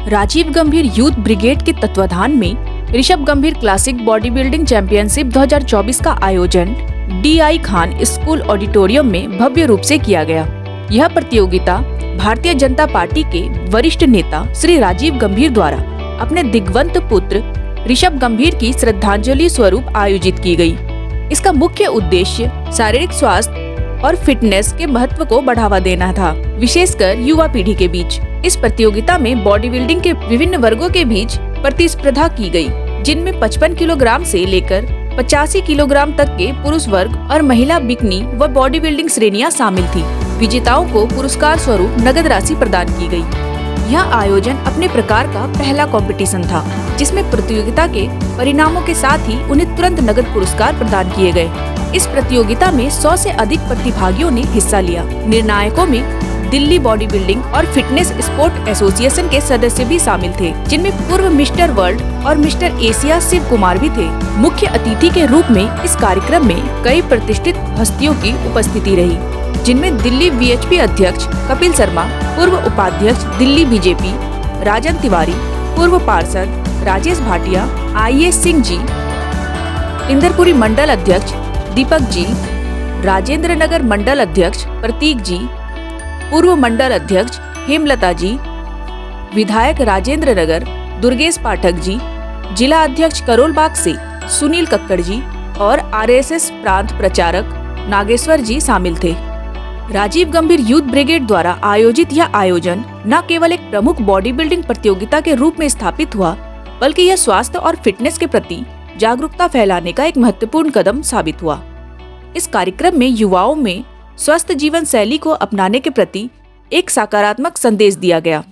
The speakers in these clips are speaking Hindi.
राजीव गंभीर यूथ ब्रिगेड के तत्वाधान में ऋषभ गंभीर क्लासिक बॉडी बिल्डिंग चैंपियनशिप 2024 का आयोजन DI खान स्कूल ऑडिटोरियम में भव्य रूप से किया गया। यह प्रतियोगिता भारतीय जनता पार्टी के वरिष्ठ नेता श्री राजीव गंभीर द्वारा अपने दिग्वंत पुत्र ऋषभ गंभीर की श्रद्धांजलि स्वरूप आयोजित की गई। इसका मुख्य उद्देश्य शारीरिक स्वास्थ्य और फिटनेस के महत्व को बढ़ावा देना था, विशेषकर युवा पीढ़ी के बीच। इस प्रतियोगिता में बॉडी बिल्डिंग के विभिन्न वर्गों के बीच प्रतिस्पर्धा की गई, जिनमें 55 किलोग्राम से लेकर 85 किलोग्राम तक के पुरुष वर्ग और महिला बिकनी व बॉडी बिल्डिंग श्रेणियां शामिल थी। विजेताओं को पुरस्कार स्वरूप नगद राशि प्रदान की गई। यह आयोजन अपने प्रकार का पहला कंपटीशन था, जिसमें प्रतियोगिता के परिणामों के साथ ही उन्हें तुरंत नगद पुरस्कार प्रदान किए गए। इस प्रतियोगिता में 100 से अधिक प्रतिभागियों ने हिस्सा लिया। निर्णायकों में दिल्ली बॉडी बिल्डिंग और फिटनेस स्पोर्ट एसोसिएशन के सदस्य भी शामिल थे, जिनमें पूर्व मिस्टर वर्ल्ड और मिस्टर एशिया शिव कुमार भी थे। मुख्य अतिथि के रूप में इस कार्यक्रम में कई प्रतिष्ठित हस्तियों की उपस्थिति रही, जिनमें दिल्ली VHP अध्यक्ष कपिल शर्मा, पूर्व उपाध्यक्ष दिल्ली BJP राजन तिवारी, पूर्व पार्षद राजेश भाटिया, IAS सिंह जी, इंदरपुरी मंडल अध्यक्ष दीपक जी, राजेंद्र नगर मंडल अध्यक्ष प्रतीक जी, पूर्व मंडल अध्यक्ष हेमलता जी, विधायक राजेंद्र नगर दुर्गेश पाठक जी, जिला अध्यक्ष करोलबाग से सुनील कक्कड़ जी और RSS प्रांत प्रचारक नागेश्वर जी शामिल थे। राजीव गंभीर यूथ ब्रिगेड द्वारा आयोजित यह आयोजन न केवल एक प्रमुख बॉडी बिल्डिंग प्रतियोगिता के रूप में स्थापित हुआ, बल्कि यह स्वास्थ्य और फिटनेस के प्रति जागरूकता फैलाने का एक महत्वपूर्ण कदम साबित हुआ। इस कार्यक्रम में युवाओं में स्वस्थ जीवन शैली को अपनाने के प्रति एक सकारात्मक संदेश दिया गया।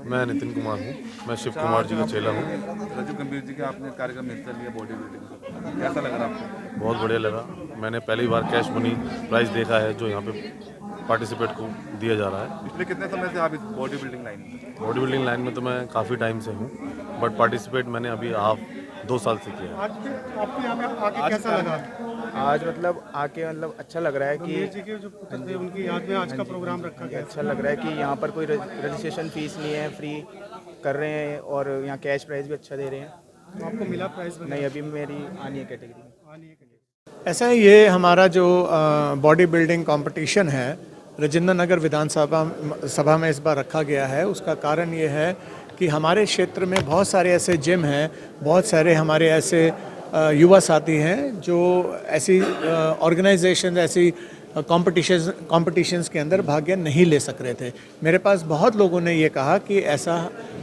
मैं नितिन कुमार हूँ, मैं शिव कुमार जी का चेला हूँ। राजीव गंभीर जी का आपने कार्यक्रम में हिस्सा लिया बॉडी बिल्डिंग, कैसा लग रहा आपको? बहुत बढ़िया लगा। मैंने पहली बार कैश मनी प्राइज देखा है जो यहाँ पे पार्टिसिपेट को दिया जा रहा है। पिछले कितने समय से आप इस बॉडी बिल्डिंग लाइन में? बॉडी बिल्डिंग लाइन में तो मैं काफ़ी टाइम से हूँ, बट पार्टिसिपेट मैंने अभी 2 साल से किया है। आपको यहाँ पे आके कैसा लगा? आज आके अच्छा लग रहा है कि गंभीर जी के जो पुत्र थे उनकी याद में आज का प्रोग्राम रखा गया। अच्छा लग रहा है कि यहाँ पर कोई रजिस्ट्रेशन फीस नहीं है, फ्री कर रहे हैं और यहाँ कैश प्राइस भी अच्छा दे रहे हैं। तो आपको मिला प्राइस? नहीं, अभी मेरी आनी है कैटेगरी। ऐसा ही ये हमारा जो बॉडी बिल्डिंग कंपटीशन है राजेंद्र नगर विधानसभा में इस बार रखा गया है। उसका कारण ये है कि हमारे क्षेत्र में बहुत सारे ऐसे जिम हैं, बहुत सारे हमारे ऐसे युवा साथी हैं जो ऐसी ऑर्गेनाइजेशन, ऐसी कॉम्पिटिशन्स के अंदर भाग नहीं ले सक रहे थे। मेरे पास बहुत लोगों ने ये कहा कि ऐसा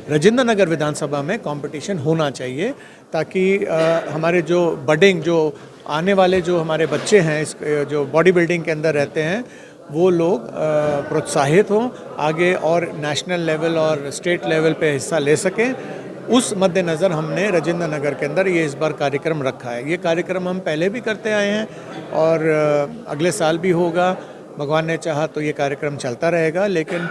राजेंद्र नगर विधानसभा में कंपटीशन होना चाहिए, ताकि हमारे जो बडिंग, जो आने वाले जो हमारे बच्चे हैं इस जो बॉडी बिल्डिंग के अंदर रहते हैं, वो लोग प्रोत्साहित हों आगे और नेशनल लेवल और स्टेट लेवल पे हिस्सा ले सकें। उस मद्देनज़र हमने राजेंद्र नगर के अंदर ये इस बार कार्यक्रम रखा है। ये कार्यक्रम हम पहले भी करते आए हैं और अगले साल भी होगा, भगवान ने चाहा तो ये कार्यक्रम चलता रहेगा। लेकिन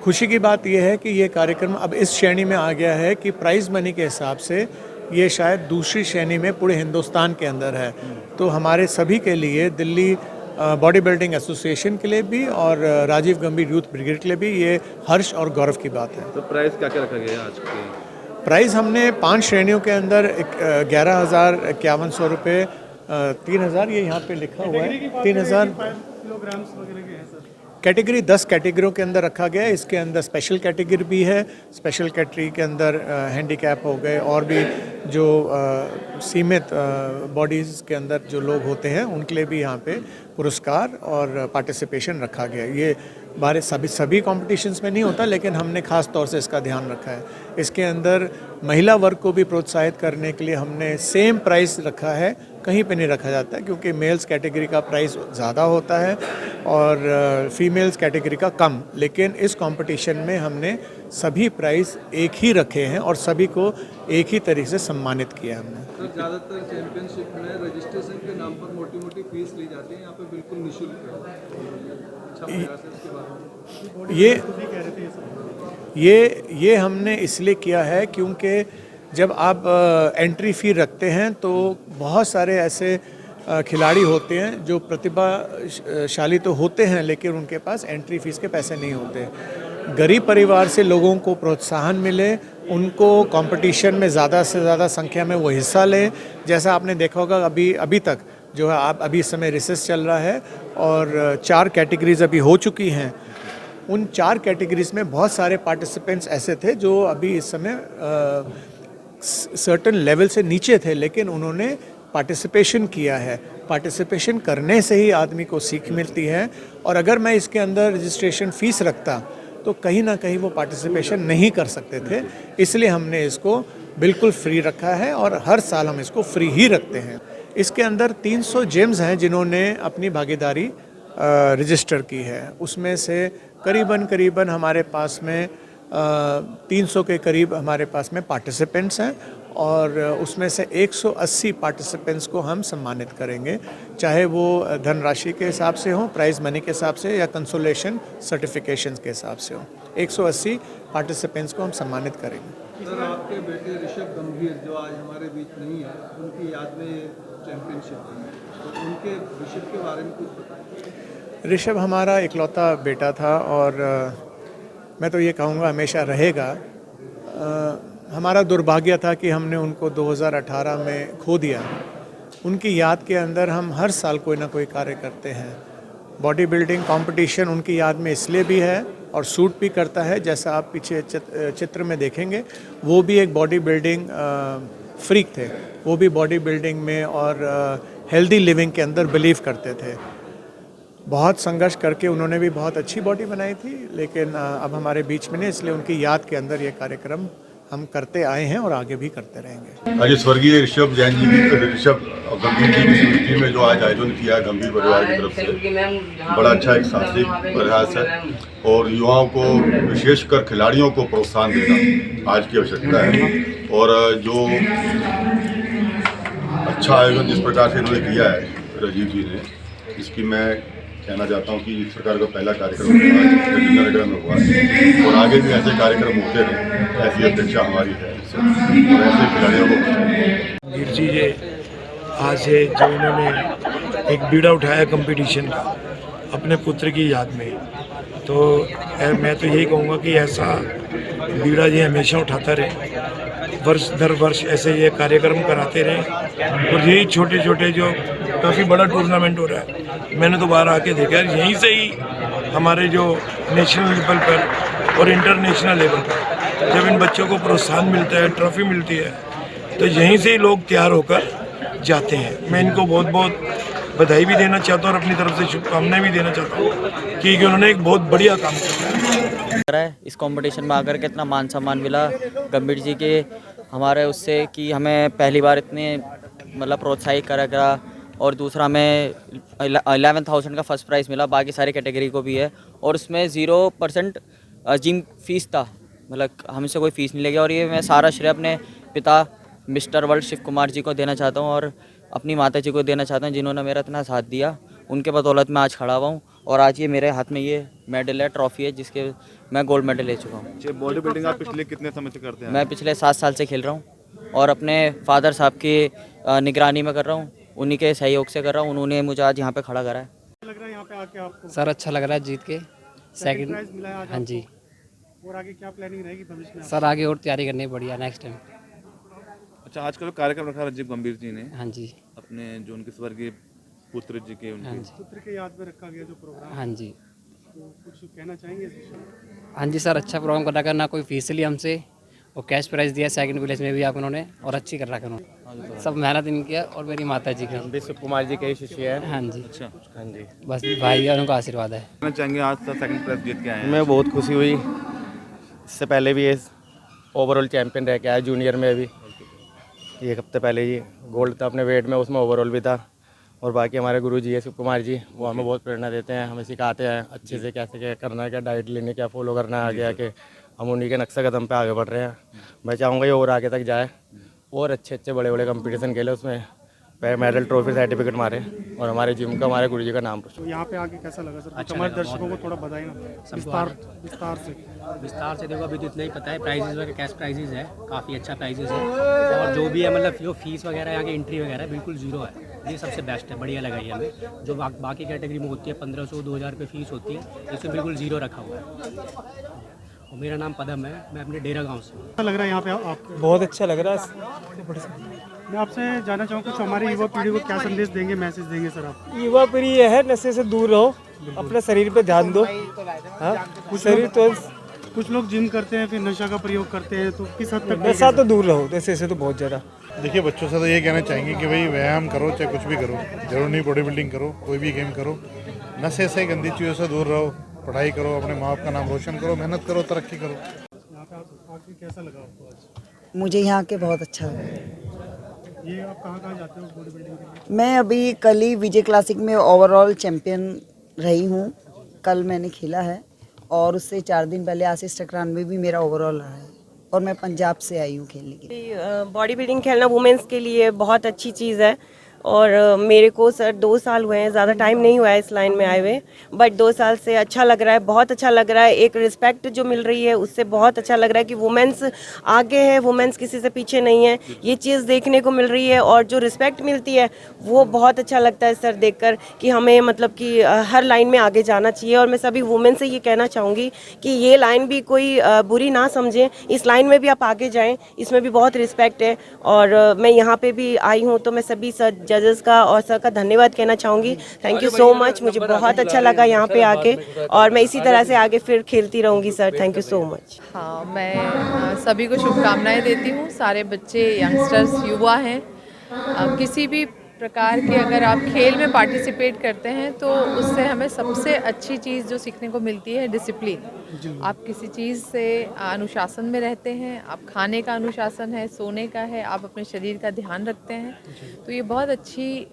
खुशी की बात यह है कि ये कार्यक्रम अब इस श्रेणी में आ गया है कि प्राइज़ मनी के हिसाब से ये शायद दूसरी श्रेणी में पूरे हिंदुस्तान के अंदर है। तो हमारे सभी के लिए, दिल्ली बॉडी बिल्डिंग एसोसिएशन के लिए भी और राजीव गंभीर यूथ ब्रिगेड के लिए भी ये हर्ष और गौरव की बात है। तो प्राइस क्या क्या रखा गया है आज के? प्राइस हमने 5 श्रेणियों के अंदर 11,51 रुपये, 3,000 ये यहाँ पे लिखा हुआ है, 3,000 कैटेगरी 10 कैटेगरियों के अंदर रखा गया है। इसके अंदर स्पेशल कैटेगरी भी है। स्पेशल कैटेगरी के अंदर हैंडीकैप हो गए और भी जो सीमित बॉडीज़ के अंदर जो लोग होते हैं उनके लिए भी यहाँ पे पुरस्कार और पार्टिसिपेशन रखा गया है। ये बारे सभी कॉम्पिटिशन्स में नहीं होता, लेकिन हमने ख़ास तौर से इसका ध्यान रखा है। इसके अंदर महिला वर्ग को भी प्रोत्साहित करने के लिए हमने सेम प्राइस रखा है, कहीं पे नहीं रखा जाता है, क्योंकि मेल्स कैटेगरी का प्राइस ज़्यादा होता है और फीमेल्स कैटेगरी का कम। लेकिन इस कंपटीशन में हमने सभी प्राइस एक ही रखे हैं और सभी को एक ही तरीके से सम्मानित किया है हमने। सर, ज़्यादातर चैंपियनशिप में रजिस्ट्रेशन के नाम पर मोटी फीस ली जाती है, यहाँ पे बिल्कुल निःशुल्क है। ये हमने इसलिए किया है क्योंकि जब आप एंट्री फ़ी रखते हैं तो बहुत सारे ऐसे खिलाड़ी होते हैं जो प्रतिभाशाली तो होते हैं लेकिन उनके पास एंट्री फीस के पैसे नहीं होते। गरीब परिवार से लोगों को प्रोत्साहन मिले, उनको कंपटीशन में ज़्यादा से ज़्यादा संख्या में वो हिस्सा लें। जैसा आपने देखा होगा अभी तक जो है आप अभी इस समय रिसर्च चल रहा है और 4 कैटेगरीज अभी हो चुकी हैं। उन 4 कैटेगरीज में बहुत सारे पार्टिसिपेंट्स ऐसे थे जो अभी इस समय सर्टेन लेवल से नीचे थे लेकिन उन्होंने पार्टिसिपेशन किया है। पार्टिसिपेशन करने से ही आदमी को सीख मिलती है और अगर मैं इसके अंदर रजिस्ट्रेशन फ़ीस रखता तो कहीं ना कहीं वो पार्टिसिपेशन नहीं कर सकते थे, इसलिए हमने इसको बिल्कुल फ्री रखा है और हर साल हम इसको फ्री ही रखते हैं। इसके अंदर 300 जिम्स हैं जिन्होंने अपनी भागीदारी रजिस्टर की है। उसमें से करीबन हमारे पास में 300 के करीब हमारे पास में पार्टिसिपेंट्स हैं और उसमें से 180 पार्टिसिपेंट्स को हम सम्मानित करेंगे, चाहे वो धनराशि के हिसाब से हो, प्राइज़ मनी के हिसाब से या कंसोलेशन सर्टिफिकेशन के हिसाब से हो। 180 पार्टिसिपेंट्स को हम सम्मानित करेंगे। सर, आपके बेटे ऋषभ गंभीर जो आज हमारे बीच नहीं है, उनकी याद में चैंपियनशिप है, तो उनके ऋषभ के बारे में कुछ बताएं। ऋषभ हमारा इकलौता बेटा था और मैं तो ये कहूँगा हमेशा रहेगा। हमारा दुर्भाग्य था कि हमने उनको 2018 में खो दिया। उनकी याद के अंदर हम हर साल कोई ना कोई कार्य करते हैं। बॉडी बिल्डिंग कंपटीशन उनकी याद में इसलिए भी है और सूट भी करता है, जैसा आप पीछे चित्र में देखेंगे, वो भी एक बॉडी बिल्डिंग फ्रीक थे। वो भी बॉडी बिल्डिंग में और हेल्दी लिविंग के अंदर बिलीव करते थे। बहुत संघर्ष करके उन्होंने भी बहुत अच्छी बॉडी बनाई थी, लेकिन अब हमारे बीच में नहीं, इसलिए उनकी याद के अंदर ये कार्यक्रम हम करते आए हैं और आगे भी करते रहेंगे। आज स्वर्गीय ऋषभ जैन जी की ऋषभ गंभीर जी की स्मृति में जो आज आयोजन किया है गंभीर परिवार की तरफ से, बड़ा अच्छा एक साहसिक प्रयास है और युवाओं को विशेषकर खिलाड़ियों को प्रोत्साहन देना आज की आवश्यकता है। और जो अच्छा आयोजन जिस प्रकार से इन्होंने किया है राजीव जी ने, इसकी मैं कहना चाहता हूँ कि इस प्रकार का पहला कार्यक्रम नगर में हुआ है और आगे भी ऐसे कार्यक्रम होते रहे, ऐसी अपेक्षा हमारी है और ऐसे खिलाड़ियों को वीर जी ये आज है जो इन्होंने एक बीड़ा उठाया कंपटीशन का अपने पुत्र की याद में, तो मैं तो यही कहूँगा कि ऐसा बीड़ा ये हमेशा उठाता रहे, वर्ष दर वर्ष ऐसे ये कार्यक्रम कराते रहे और यही छोटे छोटे जो काफ़ी बड़ा टूर्नामेंट हो रहा है, मैंने तो बाहर आके देखा है, यहीं से ही हमारे जो नेशनल लेवल पर और इंटरनेशनल लेवल पर जब इन बच्चों को प्रोत्साहन मिलता है, ट्रॉफी मिलती है, तो यहीं से ही लोग तैयार होकर जाते हैं। मैं इनको बहुत बहुत बधाई भी देना चाहता हूँ और अपनी तरफ से शुभकामनाएं भी देना चाहता हूँ कि उन्होंने एक बहुत बढ़िया काम किया है। इस कंपटीशन में आकर कितना मान सम्मान मिला गंभीर जी के हमारे उससे कि हमें पहली बार इतने मतलब प्रोत्साहित करा गया और दूसरा हमें 11,000 का फर्स्ट प्राइज़ मिला, बाकी सारी कैटेगरी को भी है और उसमें 0% जिम फीस था, मतलब हमसे कोई फ़ीस नहीं लगी। और ये मैं सारा श्रेय अपने पिता मिस्टर वर्ल्ड शिव कुमार जी को देना चाहता हूँ और अपनी माता जी को देना चाहता हूँ जिन्होंने मेरा इतना साथ दिया। उनके बदौलत मैं आज खड़ा हुआ हूँ और आज ये मेरे हाथ में ये मेडल है, ट्रॉफी है, जिसके मैं गोल्ड मेडल ले चुका हूँ। बॉडी बिल्डिंग आप पिछले कितने समय से करते हैं? मैं पिछले 7 साल से खेल रहा हूँ और अपने फादर साहब की निगरानी में कर रहा हूँ, उन्हीं के सहयोग से कर रहा हूँ, उन्होंने मुझे आज यहाँ पे खड़ा करा है। लग रहा है यहाँ पे आके आपको? सर अच्छा लग रहा है जीत के, सेकंड प्राइज मिला है आज हाँ जी। और आगे क्या प्लानिंग रहेगी भविष्य में? सर आगे और तैयारी करनी है बढ़िया नेक्स्ट टाइम। अच्छा, आज का जो कार्यक्रम रखा राजीव गंभीर जी ने हाँ जी अपने जो उनके स्वर्गीय पुत्र जी के हाँ उनके जी पुत्र के याद में रखा गया जो प्रोग्राम, हाँ जी तो कुछ कहना चाहेंगे इस विषय में? हाँ जी सर, अच्छा प्रोग्राम कर रखा, ना कोई फीस ली हमसे और कैश प्राइज़ दिया सेकंड प्लेस में भी आप उन्होंने और अच्छी कर रखा उन्होंने, सब मेहनत इनकी है और मेरी माता जी का विश्व कुमार जी के शिष्य हैं। हाँ जी अच्छा, हाँ जी, बस भाई है उनका आशीर्वाद है। कहना चाहेंगे आज तक सेकंड प्राइज जीत के आए हैं? मैं बहुत खुशी हुई, इससे पहले भी ये ओवरऑल चैंपियन रह के आया जूनियर में, भी 1 हफ्ते पहले ही गोल्ड था अपने वेट में, उसमें ओवरऑल भी था। और बाकी हमारे गुरु जी है शिव कुमार जी, वो हमें बहुत प्रेरणा देते हैं, हमें सिखाते हैं अच्छे से कैसे क्या करना है, क्या डाइट लेनी, क्या फॉलो करना है आगे आके। हम उन्हीं के नक्शे कदम पे आगे बढ़ रहे हैं। मैं चाहूँगा ये और आगे तक जाए और अच्छे अच्छे बड़े बड़े कंपटीशन खेले, उसमें मेडल ट्रॉफी सर्टिफिकेट मारे और हमारे जिम का हमारे गुरुजी का नाम रोशन। यहाँ पे आके कैसा लगा सर? अच्छा हमारे लगा, दर्शकों बहुत को थोड़ा बताइए ना विस्तार से। देखो, अभी तो इतना ही पता है, प्राइजेज वगैरह कैश प्राइजेज है, काफ़ी अच्छा प्राइजेज है। और जो भी है मतलब जो फीस वगैरह यहाँ की एंट्री वगैरह बिल्कुल ज़ीरो है, ये सबसे बेस्ट है, बढ़िया लगा ये हमें। जो बाकी कैटेगरी में होती है 1500-2000 रुपये फीस होती है, इसमें बिल्कुल ज़ीरो रखा हुआ है। और मेरा नाम पदम है, मैं अपने डेरा गाँव से हूँ। अच्छा लग रहा है यहाँ पे आपको? बहुत अच्छा लग रहा है। मैं आपसे जानना चाहूँगा कुछ हमारी युवा पीढ़ी को क्या संदेश देंगे, मैसेज देंगे सर आप? युवा पीढ़ी यह है, नशे से दूर रहो, अपने शरीर पे ध्यान दो। हाँ, शरीर तो कुछ लोग जिम करते हैं फिर नशा का प्रयोग करते हैं, तो किस हद तक नशा तो दूर रहो, नशे से तो बहुत ज़्यादा। देखिए, बच्चों से तो ये कहना चाहेंगे कि भाई व्यायाम करो, चाहे कुछ भी करो, जरूर नहीं बॉडी बिल्डिंग करो, कोई भी गेम करो, नशे से गंदी चीज़ों से दूर रहो, पढ़ाई करो, अपने माँ बाप का नाम रोशन करो, मेहनत करो, तरक्की करो। यहाँ पे आके कैसा लगा आपको आज? मुझे यहाँ के बहुत अच्छा लगा। ये आप कहाँ जाते हो बॉडी बिल्डिंग के लिए? मैं अभी कल ही विजय क्लासिक में ओवरऑल चैम्पियन रही हूँ। कल मैंने खेला है और उससे 4 दिन पहले आशीष टकरान में भी मेरा ओवरऑल रहा है और मैं पंजाब से आई हूँ खेलने के लिए। बॉडी बिल्डिंग खेलना वुमेंस के लिए बहुत अच्छी चीज़ है और मेरे को सर 2 साल हुए हैं, ज़्यादा टाइम नहीं हुआ है इस लाइन में आए हुए, बट 2 साल से अच्छा लग रहा है, बहुत अच्छा लग रहा है। एक रिस्पेक्ट जो मिल रही है उससे बहुत अच्छा लग रहा है कि वुमेंस आगे है, वुमेंस किसी से पीछे नहीं है, ये चीज़ देखने को मिल रही है। और जो रिस्पेक्ट मिलती है वो बहुत अच्छा लगता है सर देखकर कि हमें मतलब कि हर लाइन में आगे जाना चाहिए। और मैं सभी वुमेन से ये कहना चाहूँगी कि ये लाइन भी कोई बुरी ना समझें, इस लाइन में भी आप आगे जाएँ, इसमें भी बहुत रिस्पेक्ट है। और मैं यहाँ पर भी आई हूँ तो मैं सभी सर जजेस का और सर का धन्यवाद कहना चाहूँगी। थैंक यू सो मच, मुझे बहुत अच्छा लगा यहाँ पे आके और मैं इसी तरह से आगे फिर खेलती रहूँगी sir. Thank you so much. हाँ, मैं सभी को शुभकामनाएं देती हूँ। सारे बच्चे, यंगस्टर्स, युवा हैं, किसी भी प्रकार के अगर आप खेल में पार्टिसिपेट करते हैं तो उससे हमें सबसे अच्छी चीज़ जो सीखने को मिलती है डिसिप्लिन। आप किसी चीज़ से अनुशासन में रहते हैं, आप खाने का अनुशासन है, सोने का है, आप अपने शरीर का ध्यान रखते हैं, तो ये बहुत अच्छी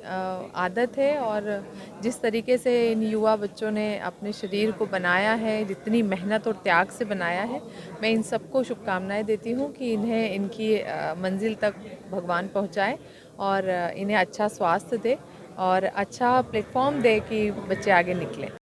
आदत है। और जिस तरीके से इन युवा बच्चों ने अपने शरीर को बनाया है, जितनी मेहनत और त्याग से बनाया है, मैं इन सबको शुभकामनाएं देती हूँ कि इन्हें इनकी मंजिल तक भगवान पहुँचाए और इन्हें अच्छा स्वास्थ्य दे और अच्छा प्लेटफॉर्म दे कि बच्चे आगे निकलें।